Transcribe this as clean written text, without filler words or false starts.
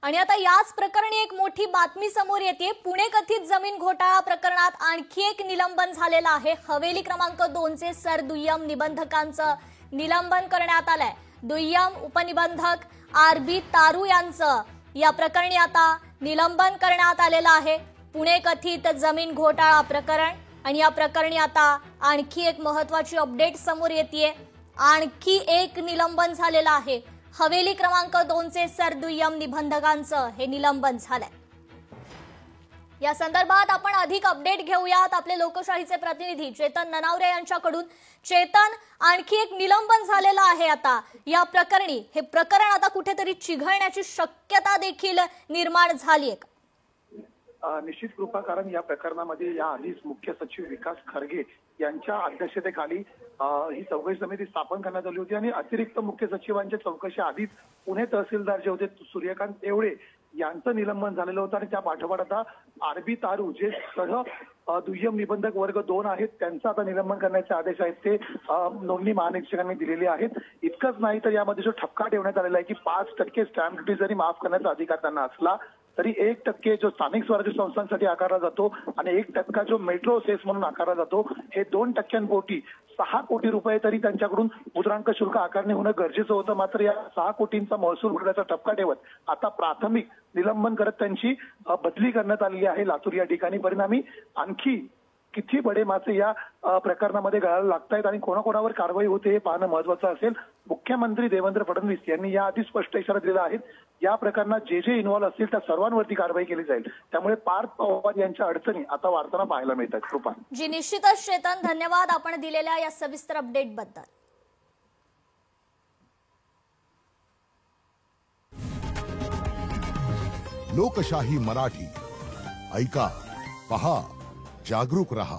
आणि आता याच प्रकरणी एक मोठी बातमी समोर येते। पुणे कथित जमीन घोटाळा प्रकरणात आणखी एक निलंबन झालेलं आहे। हवेली क्रमांक 2 चे सरदुय्यम निबंधकांचं निलंबन करण्यात आलंय। दुय्यम उपनिबंधक आरबी तारू यांचं या प्रकरणी आता निलंबन करण्यात आलेलं आहे। पुणे कथित जमीन घोटाळा प्रकरण आणि या प्रकरणी आता आणखी एक महत्त्वाची अपडेट समोर येतेय। आणखी एक निलंबन झालेलं आहे। हवेली क्रमांक 2 चे सरदुय्यम निबंधकांचं हे निलंबन झालंय। या संदर्भात आपण अधिक अपडेट घेऊयात आपले लोकशाहीचे प्रतिनिधी चेतन ननावरे यांच्याकडून। चेतन, आणखी एक निलंबन झालेलं आहे आता या प्रकरणी। हे प्रकरण आता कुठेतरी चिघळण्याची शक्यता देखील निर्माण झाली आहे। निश्चित कृपा, कारण या प्रकरणामध्ये या आधीच मुख्य सचिव विकास खरगे यांच्या अध्यक्षतेखाली ही चौकशी समिती स्थापन करण्यात आली होती आणि अतिरिक्त मुख्य सचिवांच्या चौकशी आधीच पुणे तहसीलदार जे होते सूर्यकांत येवळे यांचं निलंबन झालेलं होतं आणि त्या पाठोपाठ आता आरबी तारू जे सह दुय्यम निबंधक वर्ग 2 आहेत त्यांचं आता निलंबन करण्याचे आदेश आहेत ते नोंदणी महानिरीक्षकांनी दिलेले आहेत। इतकंच नाही तर यामध्ये जो ठपका ठेवण्यात आलेला आहे की 5% स्टॅम्प ड्युटी जरी माफ करण्याचा अधिकार त्यांना असला तरी 1% जो स्थानिक स्वराज्य संस्थांसाठी आकारला जातो आणि 1% जो मेट्रो सेस म्हणून आकारला जातो, हे 2%पोटी 6 कोटी रुपये तरी त्यांच्याकडून मुद्रांक शुल्क आकारणे होणं गरजेचं होतं। मात्र या 6 कोटींचा महसूल भरण्याचा टप्पा ठेवत आता प्राथमिक निलंबन करत त्यांची बदली करण्यात आलेली आहे लातूर या ठिकाणी। परिणामी आणखी किती बडे मासे या प्रकरणामध्ये गळायला लागतायत आणि कोणाकोणावर कारवाई होते हे पाहणं महत्त्वाचं असेल। मुख्यमंत्री देवेंद्र फडणवीस यांनी याआधी स्पष्ट इशारा दिला आहे, या प्रकरणात जे इन्व्हॉल्व असतील त्या सर्वांवरती कारवाई केली जाईल। त्यामुळे पार्थ पवार यांच्या अडचणी आता वाढताना पाहायला मिळतात। कृपा जी, निश्चितच चेतन, धन्यवाद आपण दिलेल्या या सविस्तर अपडेट बद्दल। लोकशाही मराठी ऐका, पहा, जागरूक रहा।